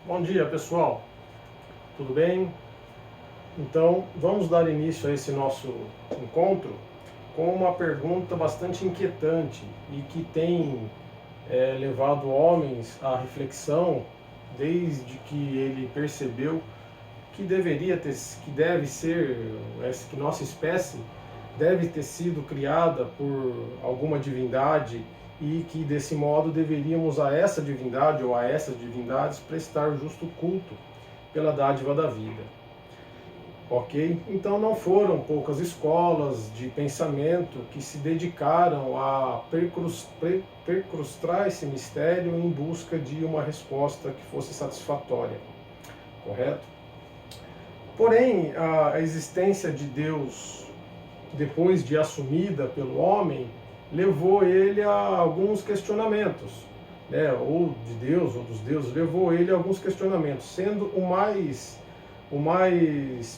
Bom dia, pessoal. Tudo bem? Então, vamos dar início a esse nosso encontro com uma pergunta bastante inquietante e que tem levado homens à reflexão desde que ele percebeu que deveria ter, que deve ser, que nossa espécie deve ter sido criada por alguma divindade e que desse modo deveríamos a essa divindade ou a essas divindades prestar justo culto pela dádiva da vida. Ok? Então não foram poucas escolas de pensamento que se dedicaram a percrustar esse mistério em busca de uma resposta que fosse satisfatória. Correto? Porém, a existência de Deus, depois de assumida pelo homem, levou ele a alguns questionamentos, né? Ou de Deus ou dos deuses, levou ele a alguns questionamentos, sendo o mais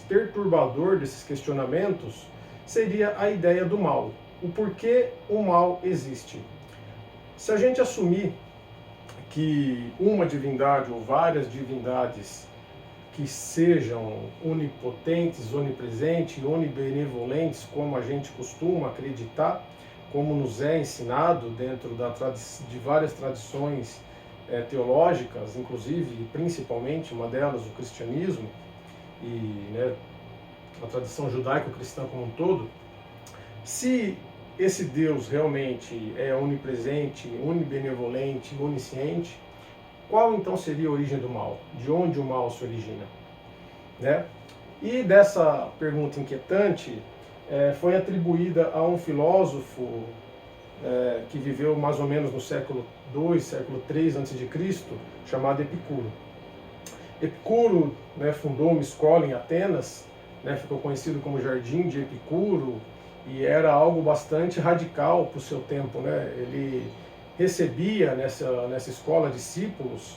perturbador desses questionamentos seria a ideia do mal. O porquê o mal existe. Se a gente assumir que uma divindade ou várias divindades que sejam onipotentes, onipresentes, onibenevolentes, como a gente costuma acreditar, como nos é ensinado dentro de várias tradições teológicas, inclusive e principalmente uma delas o cristianismo, e a tradição judaico-cristã como um todo, se esse Deus realmente é onipresente, onibenevolente, onisciente, qual então seria a origem do mal? De onde o mal se origina? Né? E dessa pergunta inquietante foi atribuída a um filósofo que viveu mais ou menos no século II, século III a.C., chamado Epicuro. Epicuro fundou uma escola em Atenas, ficou conhecido como Jardim de Epicuro, e era algo bastante radical para o seu tempo. Ele recebia nessa escola discípulos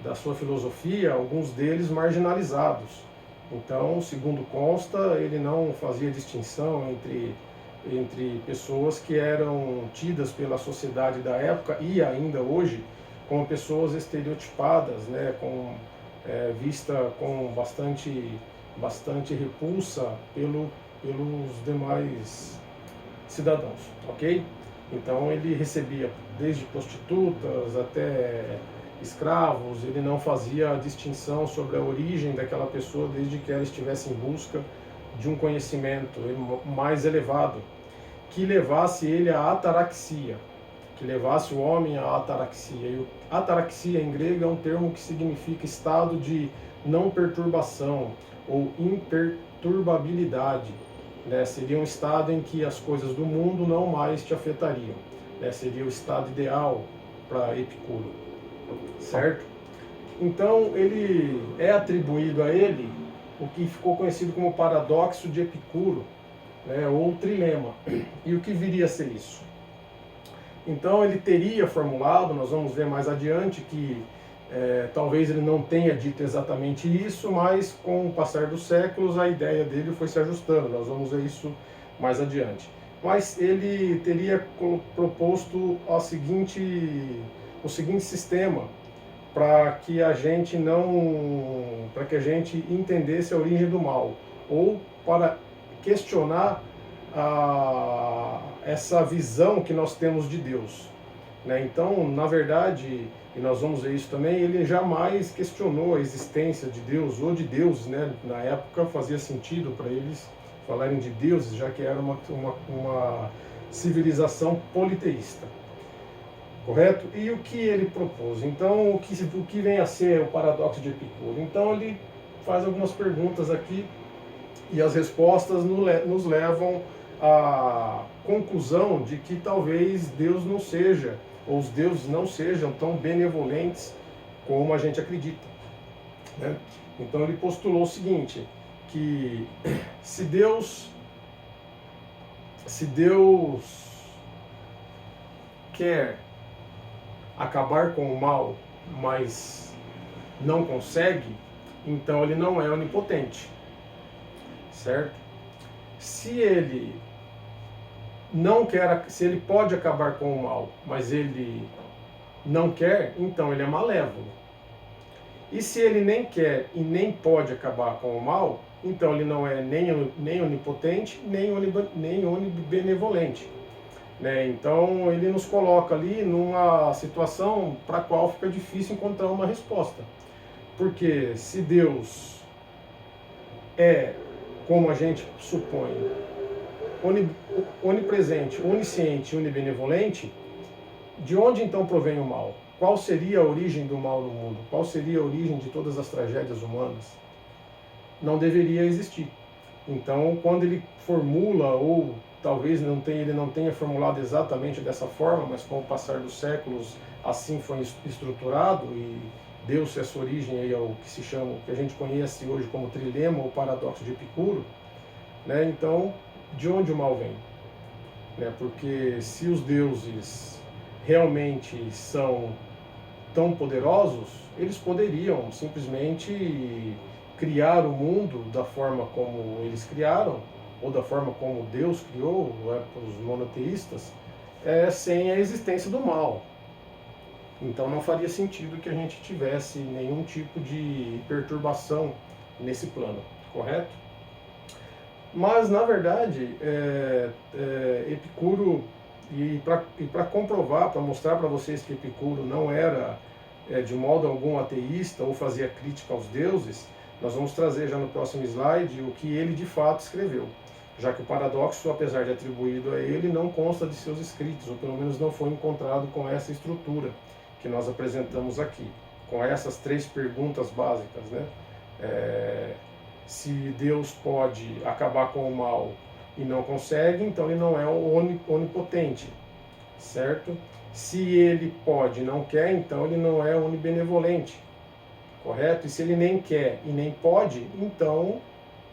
da sua filosofia, alguns deles marginalizados. Então, segundo consta, ele não fazia distinção entre pessoas que eram tidas pela sociedade da época e ainda hoje como pessoas estereotipadas, vista com bastante repulsa pelos demais cidadãos, ok? Então ele recebia desde prostitutas até escravos, ele não fazia a distinção sobre a origem daquela pessoa desde que ela estivesse em busca de um conhecimento mais elevado, que levasse ele à ataraxia, que levasse o homem à ataraxia. E ataraxia em grego é um termo que significa estado de não perturbação ou imperturbabilidade. Seria um estado em que as coisas do mundo não mais te afetariam. Seria o estado ideal para Epicuro, certo? Então ele é atribuído a ele o que ficou conhecido como paradoxo de Epicuro, ou trilema. E o que viria a ser isso? Então ele teria formulado, nós vamos ver mais adiante que talvez ele não tenha dito exatamente isso, mas com o passar dos séculos a ideia dele foi se ajustando, nós vamos ver isso mais adiante. Mas ele teria proposto o seguinte sistema para que a gente entendesse a origem do mal, ou para questionar essa visão que nós temos de Deus. Então, na verdade, e nós vamos ver isso também, ele jamais questionou a existência de Deus ou de deuses. Na época fazia sentido para eles falarem de deuses, já que era uma civilização politeísta. Correto? E o que ele propôs? Então, o que vem a ser o paradoxo de Epicuro? Então, ele faz algumas perguntas aqui e as respostas nos levam à conclusão de que talvez Deus não seja, ou os deuses não sejam tão benevolentes como a gente acredita. Então ele postulou o seguinte, que se Deus quer acabar com o mal, mas não consegue, então ele não é onipotente, certo? Se ele pode acabar com o mal, mas ele não quer, então ele é malévolo. E se ele nem quer e nem pode acabar com o mal, então ele não é nem onipotente, nem onibenevolente. Né? Então ele nos coloca ali numa situação para a qual fica difícil encontrar uma resposta. Porque se Deus é, como a gente supõe, onipresente, onisciente e onibenevolente, de onde então provém o mal? Qual seria a origem do mal no mundo? Qual seria a origem de todas as tragédias humanas? Não deveria existir. Então, quando ele formula, ou talvez ele não tenha formulado exatamente dessa forma, mas com o passar dos séculos assim foi estruturado e deu-se essa origem aí ao que se chama, que a gente conhece hoje como trilema ou paradoxo de Epicuro, né? Então, de onde o mal vem? Né? Porque se os deuses realmente são tão poderosos, eles poderiam simplesmente criar o mundo da forma como eles criaram, ou da forma como Deus criou, para os monoteístas, sem a existência do mal. Então não faria sentido que a gente tivesse nenhum tipo de perturbação nesse plano, correto? Mas, na verdade, Epicuro, e para comprovar, para mostrar para vocês que Epicuro não era de modo algum ateísta ou fazia crítica aos deuses, nós vamos trazer já no próximo slide o que ele de fato escreveu, já que o paradoxo, apesar de atribuído a ele, não consta de seus escritos, ou pelo menos não foi encontrado com essa estrutura que nós apresentamos aqui, com essas 3 perguntas básicas, né? Se Deus pode acabar com o mal e não consegue, então ele não é onipotente, certo? Se ele pode e não quer, então ele não é onibenevolente, correto? E se ele nem quer e nem pode, então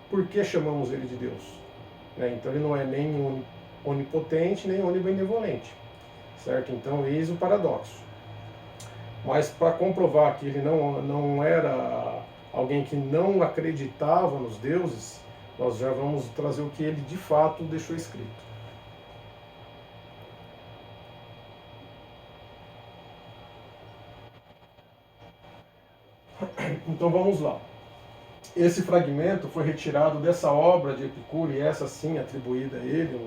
por que chamamos ele de Deus? Então ele não é nem onipotente nem onibenevolente, certo? Então eis o paradoxo. Mas para comprovar que ele não era alguém que não acreditava nos deuses, nós já vamos trazer o que ele de fato deixou escrito. Então vamos lá. Esse fragmento foi retirado dessa obra de Epicuro, e essa sim atribuída a ele,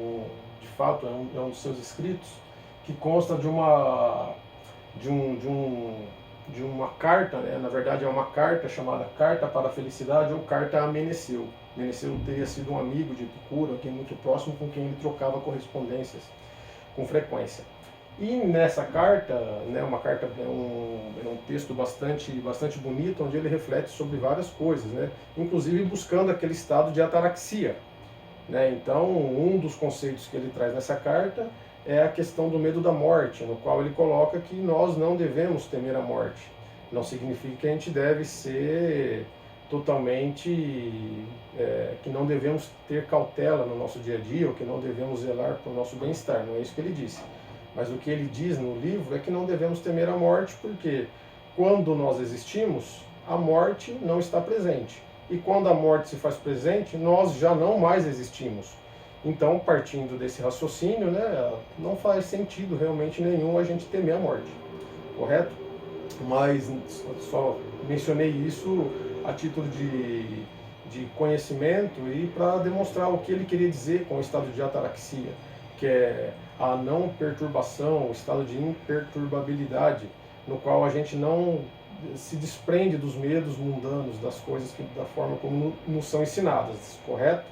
de fato é um dos seus escritos, que consta de uma carta, né? Na verdade é uma carta chamada Carta para a Felicidade ou Carta a Meneceu. Meneceu teria sido um amigo de Epicuro, alguém muito próximo com quem ele trocava correspondências com frequência. E nessa carta, né, uma carta é um texto bastante bonito, onde ele reflete sobre várias coisas, né, inclusive buscando aquele estado de ataraxia. Né? Então, um dos conceitos que ele traz nessa carta é a questão do medo da morte, no qual ele coloca que nós não devemos temer a morte. Não significa que a gente deve ser totalmente, que não devemos ter cautela no nosso dia a dia, ou que não devemos zelar para o nosso bem-estar, não é isso que ele disse. Mas o que ele diz no livro é que não devemos temer a morte, porque quando nós existimos, a morte não está presente. E quando a morte se faz presente, nós já não mais existimos. Então, partindo desse raciocínio, né, não faz sentido realmente nenhum a gente temer a morte, correto? Mas só mencionei isso a título de conhecimento e para demonstrar o que ele queria dizer com o estado de ataraxia, que é a não perturbação, o estado de imperturbabilidade, no qual a gente não se desprende dos medos mundanos, das coisas da forma como nos são ensinadas, correto?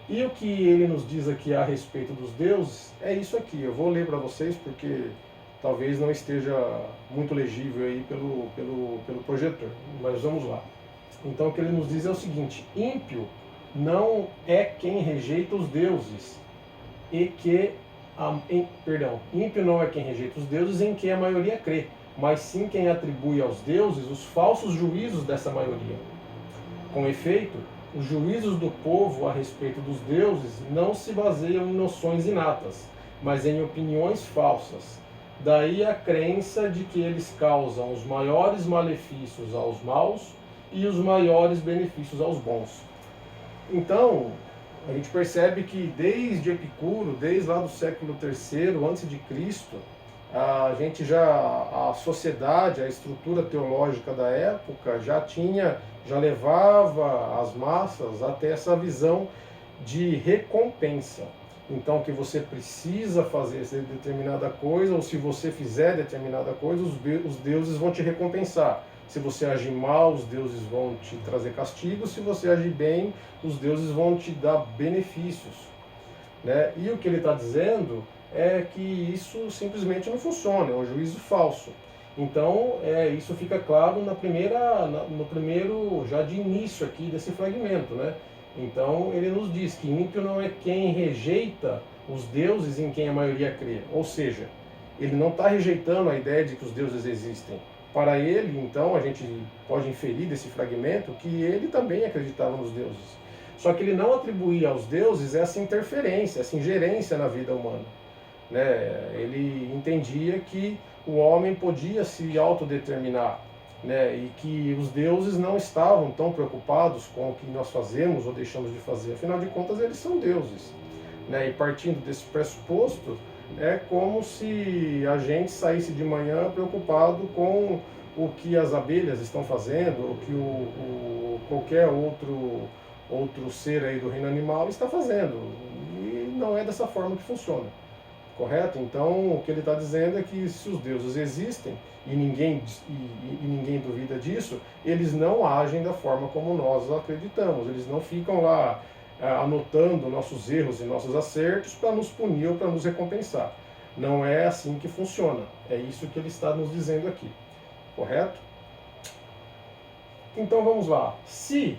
E o que ele nos diz aqui a respeito dos deuses é isso aqui. Eu vou ler para vocês porque talvez não esteja muito legível aí pelo projetor, mas vamos lá. Então o que ele nos diz é o seguinte: ímpio não é quem rejeita os deuses ímpio não é quem rejeita os deuses em que a maioria crê, mas sim quem atribui aos deuses os falsos juízos dessa maioria. Com efeito, os juízos do povo a respeito dos deuses não se baseiam em noções inatas, mas em opiniões falsas. Daí a crença de que eles causam os maiores malefícios aos maus e os maiores benefícios aos bons. Então, a gente percebe que desde Epicuro, desde lá do século III a.C., a gente já, a sociedade, a estrutura teológica da época já levava as massas até essa visão de recompensa. Então, que você precisa fazer determinada coisa, ou se você fizer determinada coisa, os deuses vão te recompensar. Se você agir mal, os deuses vão te trazer castigo. Se você agir bem, os deuses vão te dar benefícios. Né? E o que ele está dizendo é que isso simplesmente não funciona, é um juízo falso. Então, isso fica claro no primeiro, já de início aqui desse fragmento. Né? Então, ele nos diz que ímpio não é quem rejeita os deuses em quem a maioria crê. Ou seja, ele não está rejeitando a ideia de que os deuses existem. Para ele, então, a gente pode inferir desse fragmento que ele também acreditava nos deuses. Só que ele não atribuía aos deuses essa interferência, essa ingerência na vida humana. Né? Ele entendia que o homem podia se autodeterminar, né? E que os deuses não estavam tão preocupados com o que nós fazemos ou deixamos de fazer. Afinal de contas, eles são deuses. Né? E partindo desse pressuposto, é como se a gente saísse de manhã preocupado com o que as abelhas estão fazendo, o que qualquer outro ser aí do reino animal está fazendo. E não é dessa forma que funciona. Correto? Então, o que ele está dizendo é que se os deuses existem, e ninguém duvida disso, eles não agem da forma como nós acreditamos. Eles não ficam lá anotando nossos erros e nossos acertos para nos punir ou para nos recompensar. Não é assim que funciona. É isso que ele está nos dizendo aqui. Correto? Então, vamos lá. Se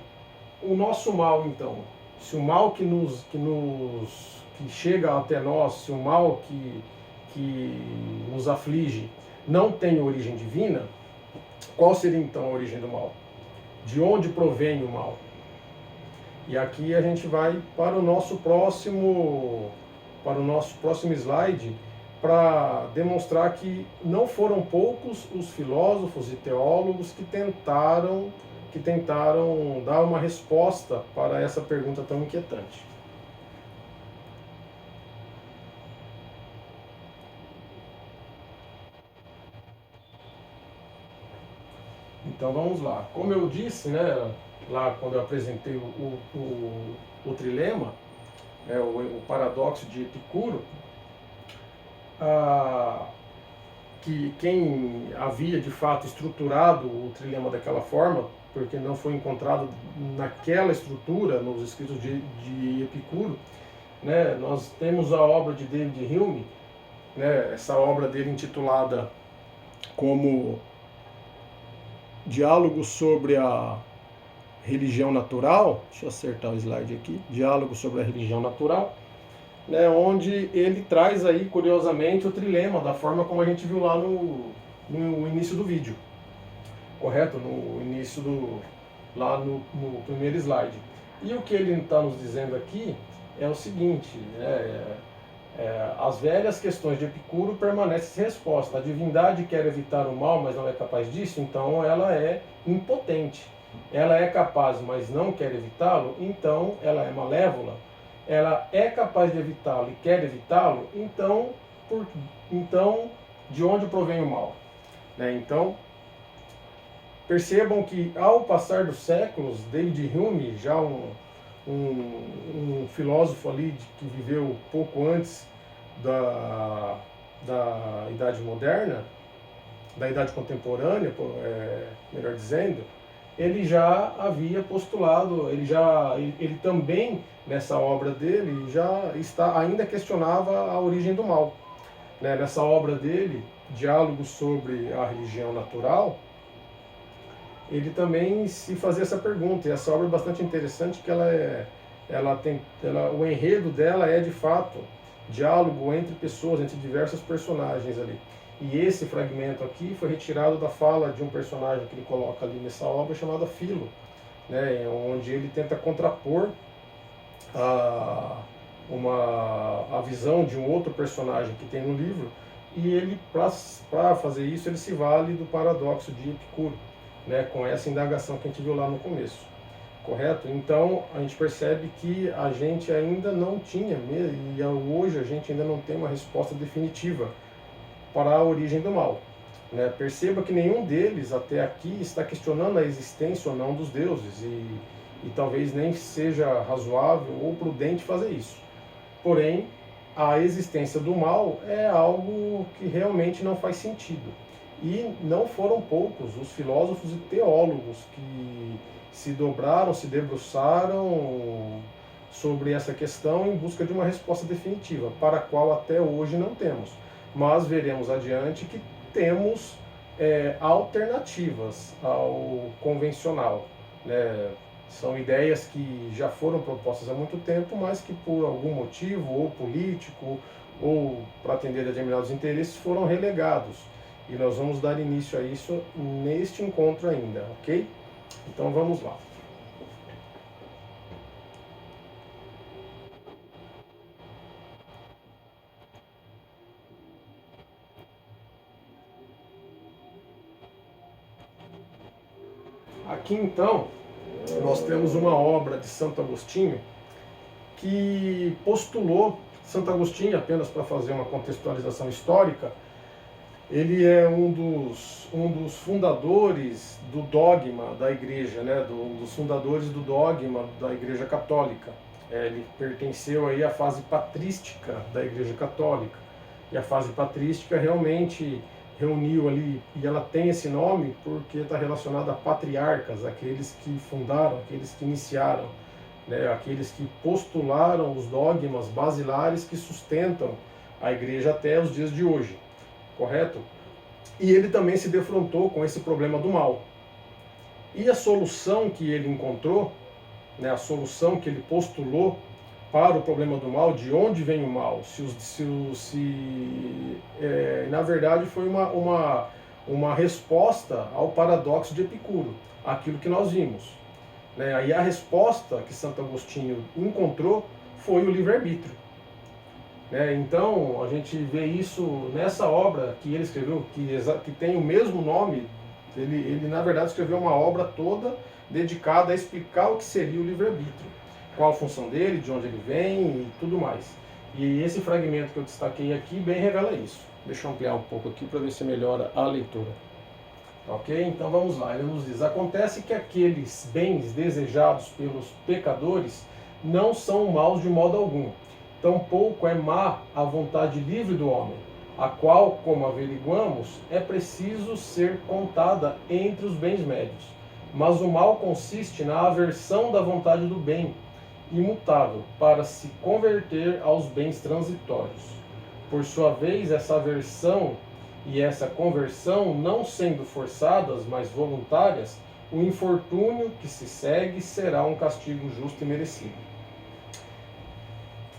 o nosso mal, então, se o mal que chega até nós, se o mal que nos aflige não tem origem divina, qual seria então a origem do mal? De onde provém o mal? E aqui a gente vai para o nosso próximo slide para demonstrar que não foram poucos os filósofos e teólogos que tentaram dar uma resposta para essa pergunta tão inquietante. Então vamos lá. Como eu disse, né, lá quando eu apresentei o trilema, o paradoxo de Epicuro, que quem havia de fato estruturado o trilema daquela forma, porque não foi encontrado naquela estrutura nos escritos de Epicuro, né, nós temos a obra de David Hume, né, essa obra dele intitulada como Diálogo sobre a Religião Natural. Deixa eu acertar o slide aqui. Diálogo sobre a Religião Natural, né, onde ele traz aí, curiosamente, o trilema, da forma como a gente viu lá no início do vídeo. Correto? No início lá no primeiro slide. E o que ele está nos dizendo aqui é o seguinte, as velhas questões de Epicuro permanecem sem resposta. A divindade quer evitar o mal, mas não é capaz disso, então ela é impotente. Ela é capaz, mas não quer evitá-lo, então ela é malévola. Ela é capaz de evitá-lo e quer evitá-lo, então de onde provém o mal? Né? Então, percebam que ao passar dos séculos, David Hume, já um filósofo ali que viveu pouco antes da Idade Moderna, da Idade Contemporânea, melhor dizendo, ele já havia postulado, ele também, nessa obra dele, ainda questionava a origem do mal. Né? Nessa obra dele, Diálogo sobre a Religião Natural, ele também se fazia essa pergunta, e essa obra é bastante interessante, que o enredo dela é, de fato, diálogo entre pessoas, entre diversos personagens ali. E esse fragmento aqui foi retirado da fala de um personagem que ele coloca ali nessa obra, chamada Filo, né, onde ele tenta contrapor a visão de um outro personagem que tem no livro, e ele, para fazer isso, ele se vale do paradoxo de Epicuro, né, com essa indagação que a gente viu lá no começo. Correto? Então, a gente percebe que a gente ainda não tinha, e hoje a gente ainda não tem uma resposta definitiva para a origem do mal. Né? Perceba que nenhum deles até aqui está questionando a existência ou não dos deuses, e talvez nem seja razoável ou prudente fazer isso. Porém, a existência do mal é algo que realmente não faz sentido. E não foram poucos os filósofos e teólogos que se dobraram, se debruçaram sobre essa questão em busca de uma resposta definitiva, para a qual até hoje não temos. Mas veremos adiante que temos alternativas ao convencional, né? São ideias que já foram propostas há muito tempo, mas que por algum motivo, ou político, ou para atender a determinados interesses, foram relegados. E nós vamos dar início a isso neste encontro ainda, ok? Então vamos lá. Aqui então, nós temos uma obra de Santo Agostinho que postulou, Santo Agostinho, apenas para fazer uma contextualização histórica, ele é um dos fundadores do dogma da Igreja, né? Um dos fundadores do dogma da Igreja Católica. Ele pertenceu aí à fase patrística da Igreja Católica. E a fase patrística realmente reuniu ali, e ela tem esse nome porque está relacionada a patriarcas, aqueles que fundaram, aqueles que iniciaram, né? Aqueles que postularam os dogmas basilares que sustentam a Igreja até os dias de hoje. Correto? E ele também se defrontou com esse problema do mal. E a solução que ele encontrou, né, a solução que ele postulou para o problema do mal, de onde vem o mal, na verdade foi uma resposta ao paradoxo de Epicuro, aquilo que nós vimos. Né? E a resposta que Santo Agostinho encontrou foi o livre-arbítrio. Então, a gente vê isso nessa obra que ele escreveu, que tem o mesmo nome. Ele, na verdade, escreveu uma obra toda dedicada a explicar o que seria o livre-arbítrio, qual a função dele, de onde ele vem e tudo mais. E esse fragmento que eu destaquei aqui bem revela isso. Deixa eu ampliar um pouco aqui para ver se melhora a leitura. Ok? Então vamos lá. Ele nos diz: acontece que aqueles bens desejados pelos pecadores não são maus de modo algum. Tampouco é má a vontade livre do homem, a qual, como averiguamos, é preciso ser contada entre os bens médios. Mas o mal consiste na aversão da vontade do bem, imutável, para se converter aos bens transitórios. Por sua vez, essa aversão e essa conversão, não sendo forçadas, mas voluntárias, o infortúnio que se segue será um castigo justo e merecido.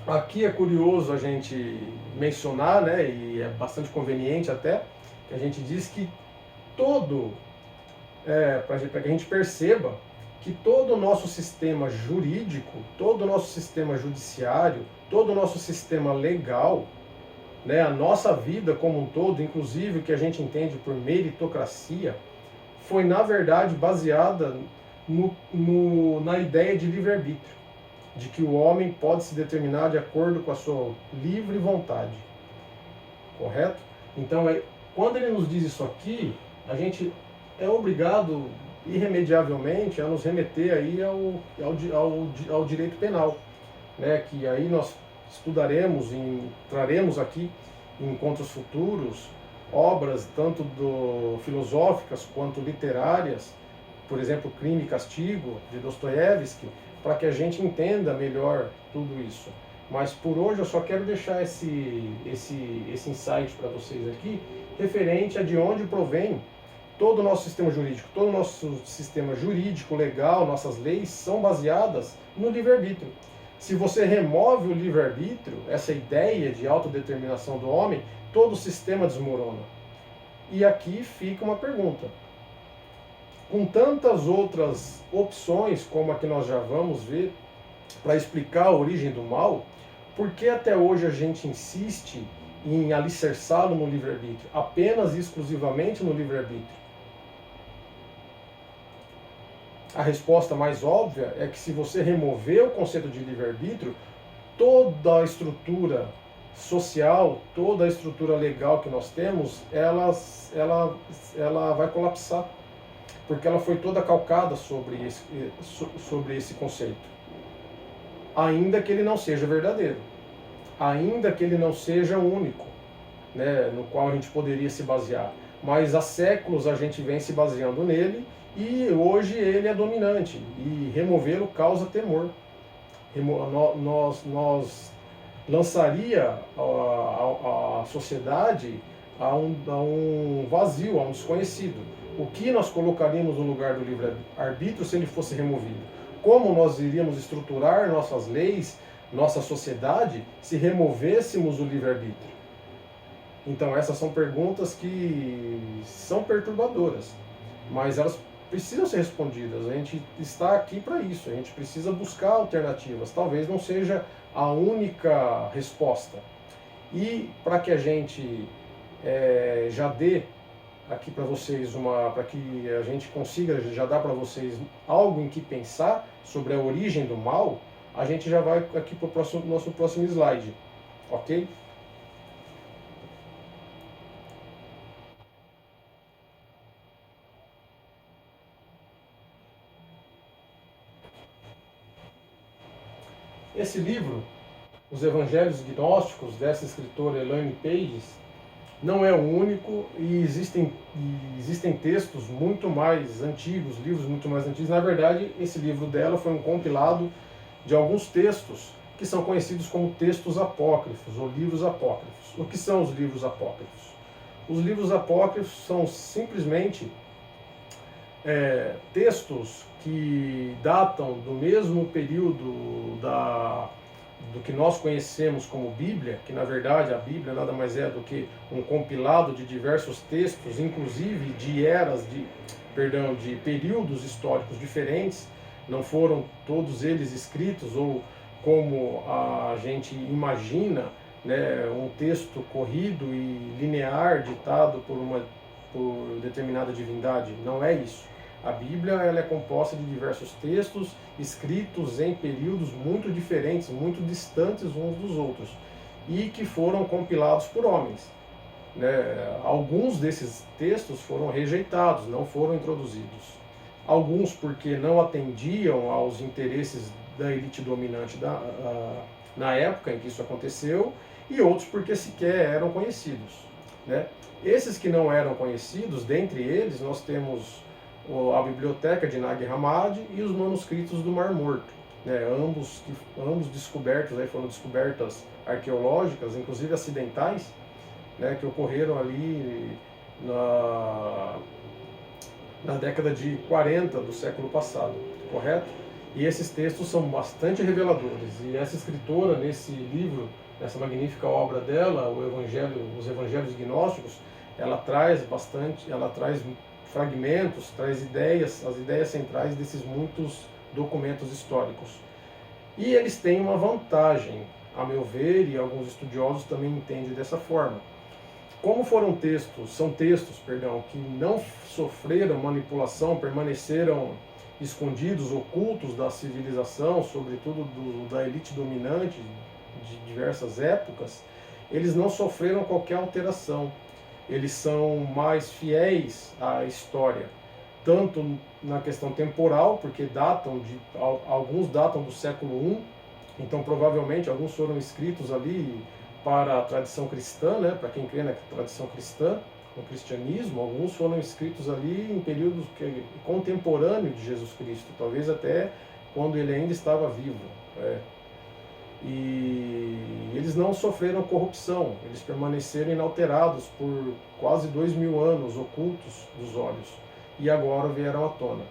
Aqui é curioso a gente mencionar, né, e é bastante conveniente até, que a gente diz que para que a gente perceba que todo o nosso sistema jurídico, todo o nosso sistema judiciário, todo o nosso sistema legal, né, a nossa vida como um todo, inclusive o que a gente entende por meritocracia, foi na verdade baseada na ideia de livre-arbítrio, de que o homem pode se determinar de acordo com a sua livre vontade. Correto? Então, quando ele nos diz isso aqui, a gente é obrigado irremediavelmente a nos remeter aí ao direito penal, né? Que aí nós estudaremos e traremos aqui em encontros futuros obras tanto filosóficas quanto literárias, por exemplo, Crime e Castigo, de Dostoiévski, para que a gente entenda melhor tudo isso. Mas por hoje eu só quero deixar esse insight para vocês aqui, referente a de onde provém todo o nosso sistema jurídico. Todo o nosso sistema jurídico, legal, nossas leis são baseadas no livre-arbítrio. Se você remove o livre-arbítrio, essa ideia de autodeterminação do homem, todo o sistema desmorona. E aqui fica uma pergunta. Com tantas outras opções, como a que nós já vamos ver, para explicar a origem do mal, por que até hoje a gente insiste em alicerçá-lo no livre-arbítrio, apenas e exclusivamente no livre-arbítrio? A resposta mais óbvia é que se você remover o conceito de livre-arbítrio, toda a estrutura social, toda a estrutura legal que nós temos, ela vai colapsar, porque ela foi toda calcada sobre esse conceito. Ainda que ele não seja verdadeiro, ainda que ele não seja único, né, no qual a gente poderia se basear. Mas há séculos a gente vem se baseando nele e hoje ele é dominante e removê-lo causa temor. Nós lançaria a sociedade a um vazio, a um desconhecido. O que nós colocaríamos no lugar do livre-arbítrio se ele fosse removido? Como nós iríamos estruturar nossas leis, nossa sociedade, se removêssemos o livre-arbítrio? Então essas são perguntas que são perturbadoras, mas elas precisam ser respondidas. A gente está aqui para isso, a gente precisa buscar alternativas. Talvez não seja a única resposta. E para que a gente já dê aqui para vocês para que a gente consiga já dar para vocês algo em que pensar sobre a origem do mal, a gente já vai aqui para o nosso próximo slide, ok? Esse livro, Os Evangelhos Gnósticos, dessa escritora Elaine Pages, não é o único e existem textos muito mais antigos, livros muito mais antigos. Na verdade, esse livro dela foi um compilado de alguns textos que são conhecidos como textos apócrifos ou livros apócrifos. O que são os livros apócrifos? Os livros apócrifos são simplesmente textos que datam do mesmo período do que nós conhecemos como Bíblia, que na verdade a Bíblia nada mais é do que um compilado de diversos textos, inclusive de de períodos históricos diferentes. Não foram todos eles escritos ou como a gente imagina, né, um texto corrido e linear ditado por determinada divindade. Não é isso. A Bíblia ela é composta de diversos textos escritos em períodos muito diferentes, muito distantes uns dos outros, e que foram compilados por homens. Né? Alguns desses textos foram rejeitados, não foram introduzidos. Alguns porque não atendiam aos interesses da elite dominante na época em que isso aconteceu, e outros porque sequer eram conhecidos. Né? Esses que não eram conhecidos, dentre eles nós temos a biblioteca de Nag Hammadi e os manuscritos do Mar Morto, né? ambos descobertos, foram descobertas arqueológicas, inclusive acidentais, né? Que ocorreram ali na década de 40 do século passado, correto? E esses textos são bastante reveladores, e essa escritora, nesse livro, nessa magnífica obra dela, Os Evangelhos Gnósticos, ela traz fragmentos, traz as ideias centrais desses muitos documentos históricos. E eles têm uma vantagem, a meu ver, e alguns estudiosos também entendem dessa forma. Como são textos que não sofreram manipulação, permaneceram escondidos, ocultos da civilização, sobretudo da elite dominante de diversas épocas, eles não sofreram qualquer alteração. Eles são mais fiéis à história, tanto na questão temporal, porque alguns datam do século I, então provavelmente alguns foram escritos ali para a tradição cristã, né, para quem crê na tradição cristã, no cristianismo. Alguns foram escritos ali em períodos contemporâneos de Jesus Cristo, talvez até quando ele ainda estava vivo. E eles não sofreram corrupção, eles permaneceram inalterados por quase 2000 anos, ocultos dos olhos, e agora vieram à tona.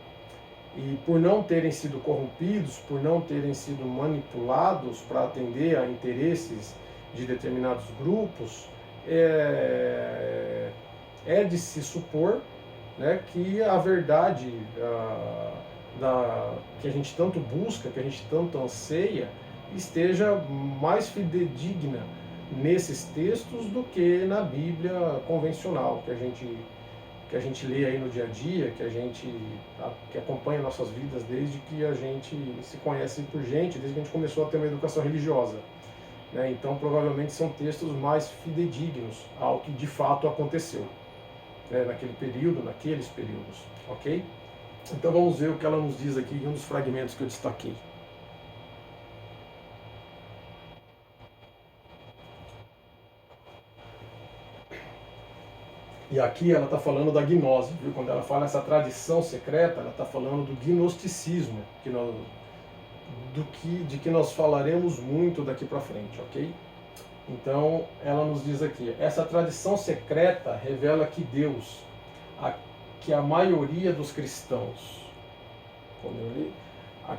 E por não terem sido corrompidos, por não terem sido manipulados para atender a interesses de determinados grupos, é de se supor, né, que a verdade que a gente tanto busca, que a gente tanto anseia, esteja mais fidedigna nesses textos do que na Bíblia convencional, que a gente lê aí no dia a dia, que acompanha nossas vidas desde que a gente se conhece por gente, desde que a gente começou a ter uma educação religiosa. né? Então provavelmente são textos mais fidedignos ao que de fato aconteceu, né? Naquele período, naqueles períodos, ok? Então vamos ver o que ela nos diz aqui em um dos fragmentos que eu destaquei. E aqui ela está falando da gnose, viu? Quando ela fala essa tradição secreta, ela está falando do gnosticismo, de que nós falaremos muito daqui para frente, ok? Então ela nos diz aqui, essa tradição secreta revela que Deus, que a maioria dos cristãos,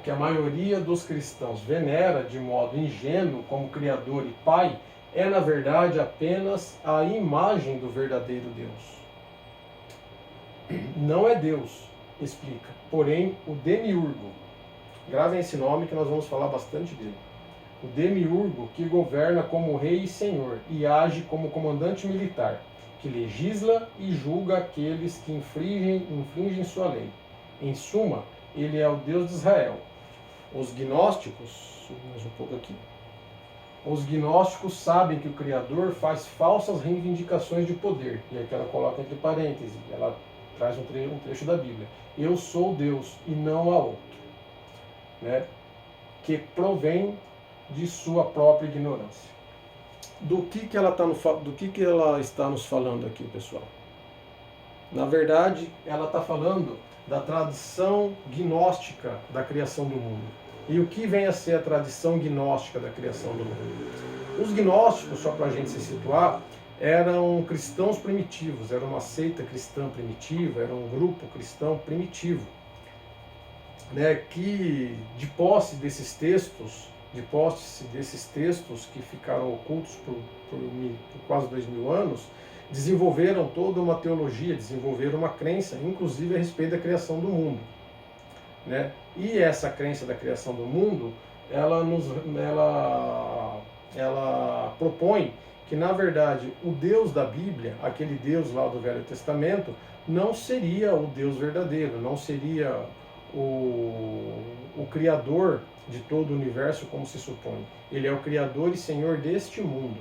que a maioria dos cristãos venera de modo ingênuo como Criador e Pai, é na verdade apenas a imagem do verdadeiro Deus. Não é Deus, explica, porém o Demiurgo. Gravem esse nome que nós vamos falar bastante dele. O Demiurgo que governa como rei e senhor e age como comandante militar, que legisla e julga aqueles que infringem sua lei. Em suma, ele é o Deus de Israel. Os gnósticos, mais um pouco aqui. Os gnósticos sabem que o Criador faz falsas reivindicações de poder. E aqui ela coloca entre parênteses, ela traz um trecho da Bíblia. Eu sou Deus e não há outro. Né? Que provém de sua própria ignorância. Do que ela está nos falando aqui, pessoal? Na verdade, ela está falando da tradição gnóstica da criação do mundo. E o que vem a ser a tradição gnóstica da criação do mundo? Os gnósticos, só para a gente se situar, eram cristãos primitivos, era uma seita cristã primitiva, era um grupo cristão primitivo, né, que de posse desses textos que ficaram ocultos por quase 2000 anos, desenvolveram toda uma teologia, desenvolveram uma crença, inclusive a respeito da criação do mundo. Né? E essa crença da criação do mundo, ela propõe que, na verdade, o Deus da Bíblia, aquele Deus lá do Velho Testamento, não seria o Deus verdadeiro, não seria o Criador de todo o universo, como se supõe. Ele é o Criador e Senhor deste mundo.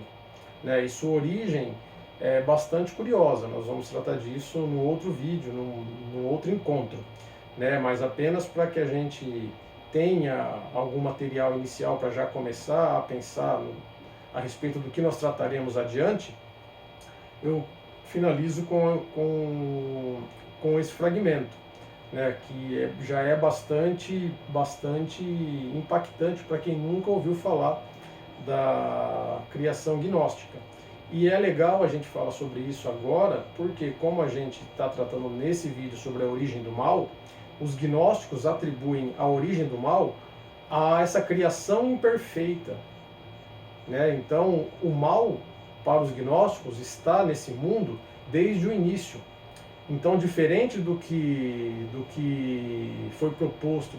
Né? E sua origem é bastante curiosa, nós vamos tratar disso no outro vídeo, no outro encontro. Né? Mas apenas para que a gente tenha algum material inicial para já começar a pensar a respeito do que nós trataremos adiante, eu finalizo com esse fragmento, né, que já é bastante impactante para quem nunca ouviu falar da criação gnóstica. E é legal a gente falar sobre isso agora, porque como a gente está tratando nesse vídeo sobre a origem do mal, os gnósticos atribuem a origem do mal a essa criação imperfeita. Né? Então, o mal, para os gnósticos, está nesse mundo desde o início. Então, diferente do que foi proposto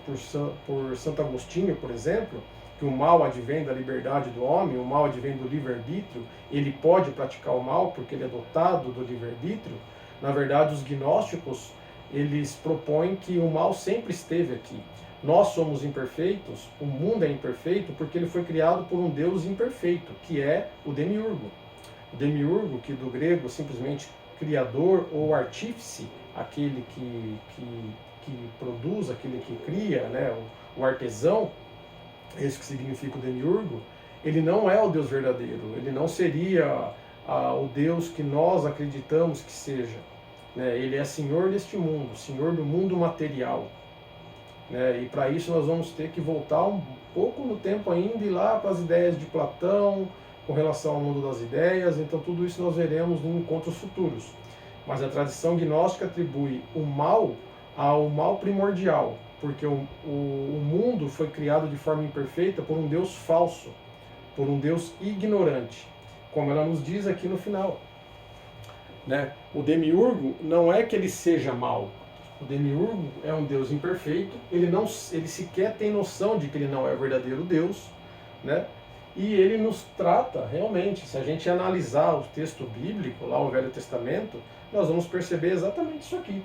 por Santo Agostinho, por exemplo, que o mal advém da liberdade do homem, o mal advém do livre-arbítrio, ele pode praticar o mal porque ele é dotado do livre-arbítrio. Na verdade, os gnósticos, eles propõem que o mal sempre esteve aqui. Nós somos imperfeitos, o mundo é imperfeito porque ele foi criado por um Deus imperfeito, que é o Demiurgo. O Demiurgo, que do grego simplesmente criador ou artífice, aquele que produz, aquele que cria, né, o artesão, esse que significa o Demiurgo, ele não é o Deus verdadeiro, ele não seria o Deus que nós acreditamos que seja. Né? Ele é Senhor deste mundo, Senhor do mundo material. Né? E para isso nós vamos ter que voltar um pouco no tempo ainda e lá para as ideias de Platão, com relação ao mundo das ideias, então tudo isso nós veremos em encontros futuros. Mas a tradição gnóstica atribui o mal ao mal primordial, porque o mundo foi criado de forma imperfeita por um Deus falso, por um Deus ignorante, como ela nos diz aqui no final. Né? O Demiurgo não é que ele seja mal. O Demiurgo é um Deus imperfeito, ele sequer tem noção de que ele não é o verdadeiro Deus, né? E ele nos trata realmente, se a gente analisar o texto bíblico, lá o Velho Testamento, nós vamos perceber exatamente isso aqui.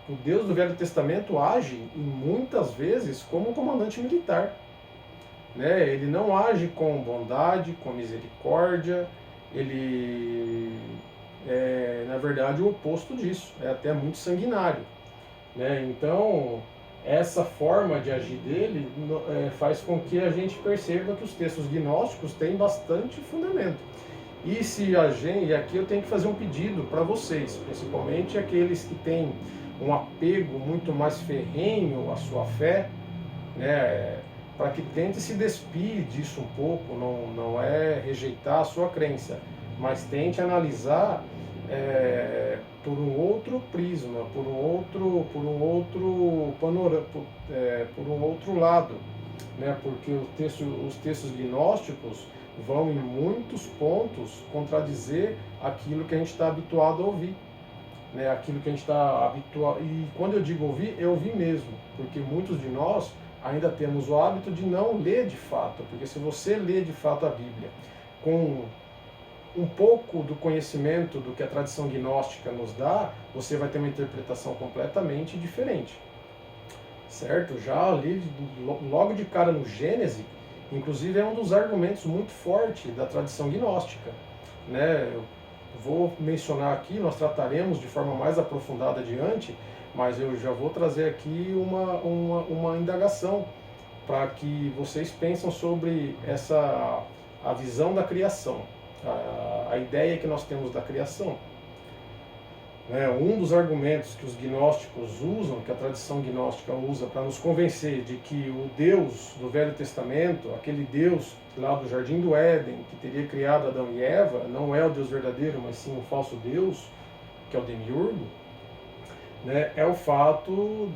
O Deus do Velho Testamento age muitas vezes como um comandante militar. né? Ele não age com bondade, com misericórdia, ele é, na verdade, o oposto disso, é até muito sanguinário, né? Então, essa forma de agir dele faz com que a gente perceba que os textos gnósticos têm bastante fundamento. E se a gente, e aqui eu tenho que fazer um pedido para vocês, principalmente aqueles que têm um apego muito mais ferrenho à sua fé, né, para que tente se despir disso um pouco, não é rejeitar a sua crença, mas tente analisar por um outro prisma, por um outro panorama, por um outro lado, né, porque os textos gnósticos vão em muitos pontos contradizer aquilo que a gente está habituado a ouvir, né? Aquilo que a gente está habituado. E quando eu digo ouvir, é ouvir mesmo, porque muitos de nós ainda temos o hábito de não ler de fato, porque se você lê de fato a Bíblia com um pouco do conhecimento do que a tradição gnóstica nos dá, você vai ter uma interpretação completamente diferente, certo? Já ali, logo de cara no Gênesis, inclusive é um dos argumentos muito fortes da tradição gnóstica, né? Eu vou mencionar aqui, nós trataremos de forma mais aprofundada adiante, mas eu já vou trazer aqui uma indagação para que vocês pensem sobre a visão da criação, a ideia que nós temos da criação. Um dos argumentos que os gnósticos usam, que a tradição gnóstica usa para nos convencer de que o Deus do Velho Testamento, aquele Deus lá do Jardim do Éden, que teria criado Adão e Eva, não é o Deus verdadeiro, mas sim o falso Deus, que é o Demiurgo, né, é o fato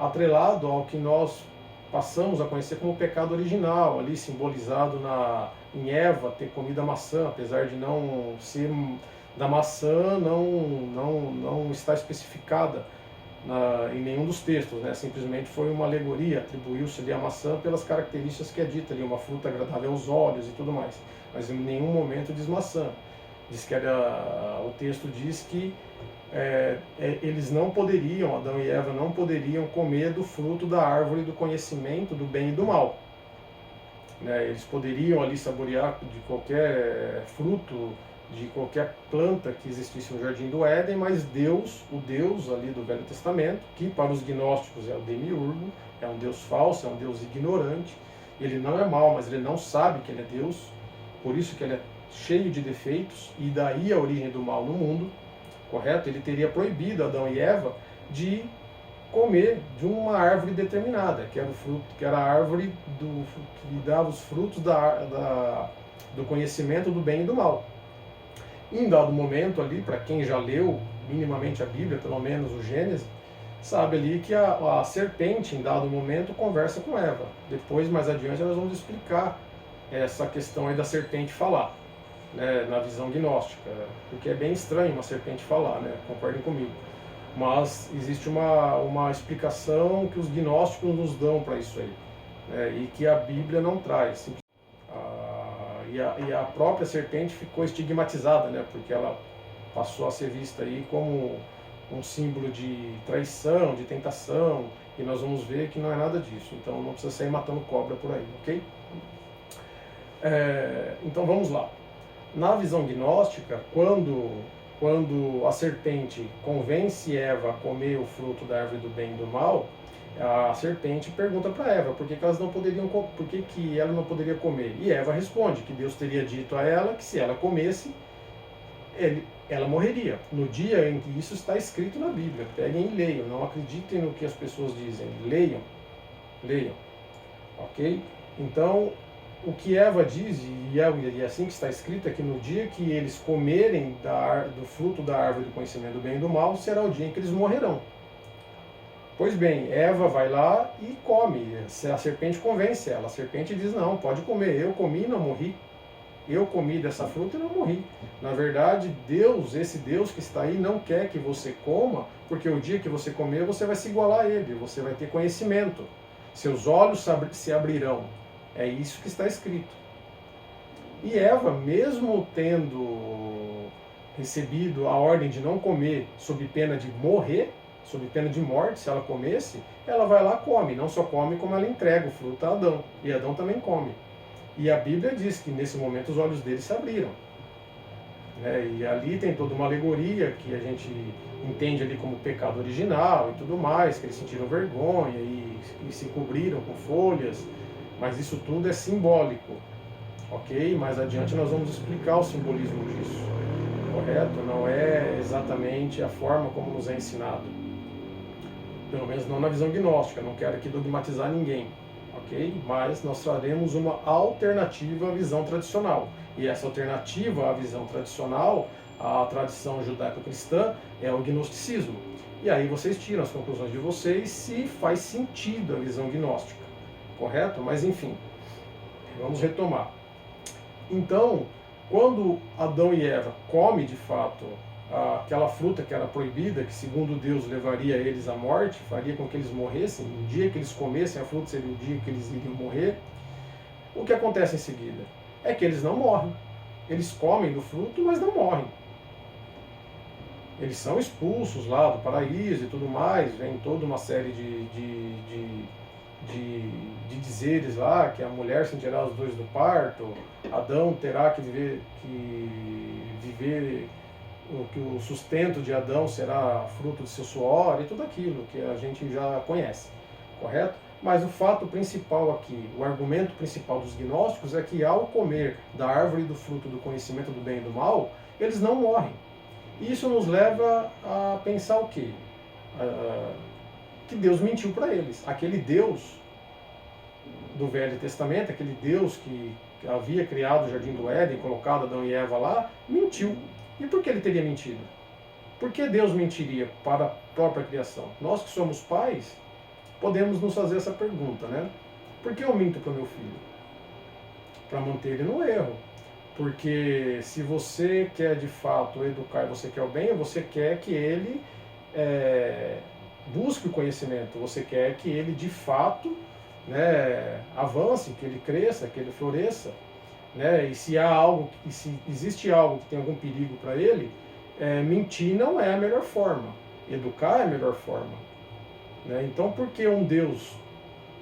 atrelado ao que nós passamos a conhecer como o pecado original, ali simbolizado em Eva ter comido a maçã, apesar de não ser da maçã, não está especificada em nenhum dos textos, né? Simplesmente foi uma alegoria, atribuiu-se ali a maçã pelas características que é dita ali, uma fruta agradável aos olhos e tudo mais, mas em nenhum momento diz maçã. O texto diz que eles não poderiam, Adão e Eva não poderiam comer do fruto da árvore do conhecimento do bem e do mal. Eles poderiam ali saborear de qualquer fruto, de qualquer planta que existisse no Jardim do Éden, mas Deus, o Deus ali do Velho Testamento, que para os gnósticos é o Demiurgo, é um Deus falso, é um Deus ignorante, ele não é mau, mas ele não sabe que ele é Deus, por isso que ele é cheio de defeitos, e daí a origem do mal no mundo, correto? Ele teria proibido Adão e Eva de comer de uma árvore determinada, que era a árvore que dava os frutos do conhecimento do bem e do mal. Em dado momento ali, para quem já leu minimamente a Bíblia, pelo menos o Gênesis, sabe ali que a serpente, em dado momento, conversa com Eva. Depois, mais adiante, nós vamos explicar essa questão aí da serpente falar, né, na visão gnóstica, porque é bem estranho uma serpente falar, né, concordem comigo. Mas existe uma explicação que os gnósticos nos dão para isso aí, né, e que a Bíblia não traz. E a própria serpente ficou estigmatizada, né, porque ela passou a ser vista aí como um símbolo de traição, de tentação, e nós vamos ver que não é nada disso. Então não precisa sair matando cobra por aí, ok? Então vamos lá. Na visão gnóstica, quando a serpente convence Eva a comer o fruto da árvore do bem e do mal, a serpente pergunta para Eva por que ela não poderia comer. E Eva responde que Deus teria dito a ela que se ela comesse, ela morreria. No dia em que isso está escrito na Bíblia. Peguem e leiam, não acreditem no que as pessoas dizem. Leiam. Ok? Então, o que Eva diz, e é assim que está escrito, é que no dia que eles comerem do fruto da árvore do conhecimento do bem e do mal, será o dia em que eles morrerão. Pois bem, Eva vai lá e come. A serpente convence ela. A serpente diz, não, pode comer. Eu comi e não morri. Eu comi dessa fruta e não morri. Na verdade, esse Deus que está aí não quer que você coma, porque o dia que você comer, você vai se igualar a ele, você vai ter conhecimento. Seus olhos se abrirão. É isso que está escrito. E Eva, mesmo tendo recebido a ordem de não comer sob pena de morrer, sob pena de morte, se ela comesse, ela vai lá e come. Não só come, como ela entrega o fruto a Adão. E Adão também come. E a Bíblia diz que nesse momento os olhos dele se abriram. E ali tem toda uma alegoria que a gente entende ali como pecado original e tudo mais, que eles sentiram vergonha e se cobriram com folhas, mas isso tudo é simbólico, ok? Mais adiante nós vamos explicar o simbolismo disso, correto? Não é exatamente a forma como nos é ensinado, pelo menos não na visão gnóstica, não quero aqui dogmatizar ninguém, ok? Mas nós traremos uma alternativa à visão tradicional. E essa alternativa à visão tradicional, à tradição judaico-cristã, é o gnosticismo. E aí vocês tiram as conclusões de vocês se faz sentido a visão gnóstica, correto? Mas enfim, vamos retomar. Então, quando Adão e Eva comem de fato aquela fruta que era proibida, que segundo Deus levaria eles à morte, faria com que eles morressem, o dia que eles comessem a fruta seria o dia que eles iriam morrer, o que acontece em seguida? É que eles não morrem. Eles comem do fruto, mas não morrem. Eles são expulsos lá do paraíso e tudo mais, vem toda uma série de dizeres lá, que a mulher sentirá os dores do parto, Adão terá que viver que o sustento de Adão será fruto de seu suor e tudo aquilo que a gente já conhece, correto? Mas o fato principal aqui, o argumento principal dos gnósticos é que ao comer da árvore do fruto do conhecimento do bem e do mal, eles não morrem. E isso nos leva a pensar o quê? Que Deus mentiu para eles. Aquele Deus do Velho Testamento, aquele Deus que havia criado o Jardim do Éden, colocado Adão e Eva lá, mentiu. E por que ele teria mentido? Por que Deus mentiria para a própria criação? Nós que somos pais, podemos nos fazer essa pergunta, né? Por que eu minto para o meu filho? Para manter ele no erro. Porque se você quer de fato educar, você quer o bem, você quer que ele busque o conhecimento, você quer que ele de fato avance, que ele cresça, que ele floresça. E se há algo, e se existe algo que tem algum perigo para ele, mentir não é a melhor forma, educar é a melhor forma. Então, por que um Deus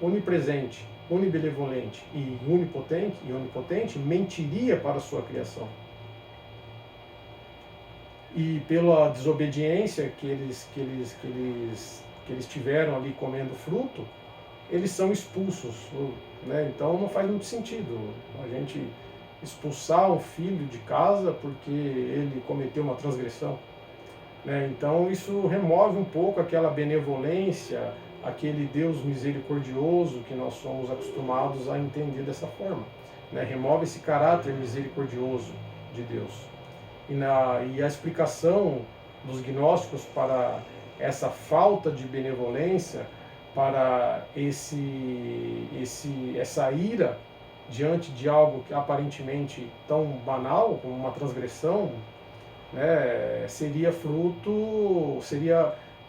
onipresente, onibenevolente e onipotente mentiria para a sua criação? E pela desobediência que eles tiveram ali comendo fruto, eles são expulsos. Então não faz muito sentido a gente expulsar um filho de casa porque ele cometeu uma transgressão. Então isso remove um pouco aquela benevolência, aquele Deus misericordioso que nós somos acostumados a entender dessa forma. Remove esse caráter misericordioso de Deus. E a explicação dos gnósticos para essa falta de benevolência, para essa ira diante de algo que aparentemente tão banal como uma transgressão,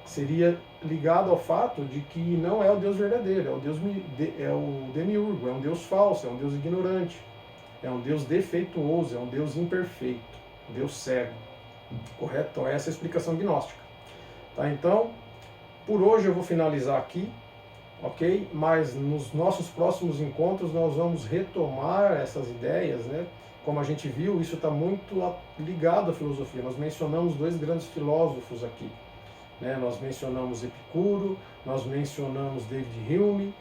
seria ligado ao fato de que não é o Deus verdadeiro, é o demiurgo, é um Deus falso, é um Deus ignorante, é um Deus defeituoso, é um Deus imperfeito, um Deus cego, correto? Então essa é a explicação gnóstica. Tá? Então, por hoje eu vou finalizar aqui, ok? Mas nos nossos próximos encontros nós vamos retomar essas ideias, Como a gente viu, isso está muito ligado à filosofia. Nós mencionamos dois grandes filósofos aqui. Nós mencionamos Epicuro, nós mencionamos David Hume,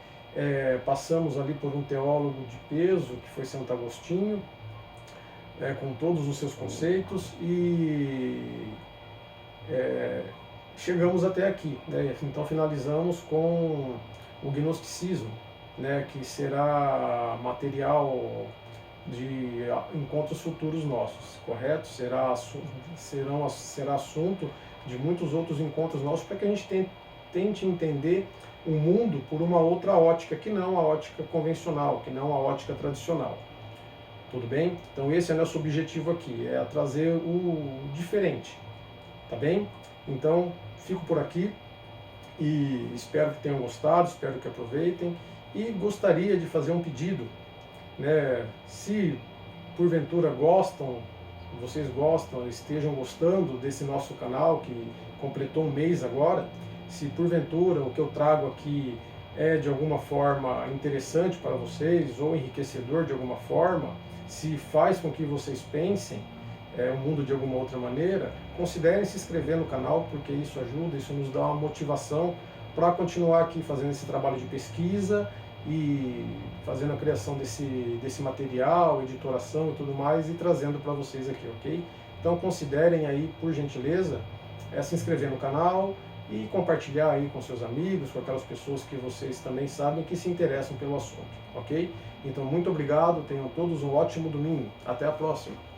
passamos ali por um teólogo de peso, que foi Santo Agostinho, com todos os seus conceitos, e chegamos até aqui. Então finalizamos com o gnosticismo, que será material de encontros futuros nossos, correto? Será assunto de muitos outros encontros nossos para que a gente tente entender o mundo por uma outra ótica, que não a ótica convencional, que não a ótica tradicional. Tudo bem? Então esse é o nosso objetivo aqui, é trazer o diferente, tá bem? Então fico por aqui e espero que tenham gostado, espero que aproveitem, e gostaria de fazer um pedido. Se porventura vocês gostam, estejam gostando desse nosso canal que completou um mês agora, se porventura o que eu trago aqui é de alguma forma interessante para vocês ou enriquecedor de alguma forma, se faz com que vocês pensem o mundo de alguma outra maneira, considerem se inscrever no canal, porque isso ajuda, isso nos dá uma motivação para continuar aqui fazendo esse trabalho de pesquisa e fazendo a criação desse material, editoração e tudo mais, e trazendo para vocês aqui, ok? Então considerem aí, por gentileza, se inscrever no canal e compartilhar aí com seus amigos, com aquelas pessoas que vocês também sabem que se interessam pelo assunto, ok? Então muito obrigado, tenham todos um ótimo domingo, até a próxima!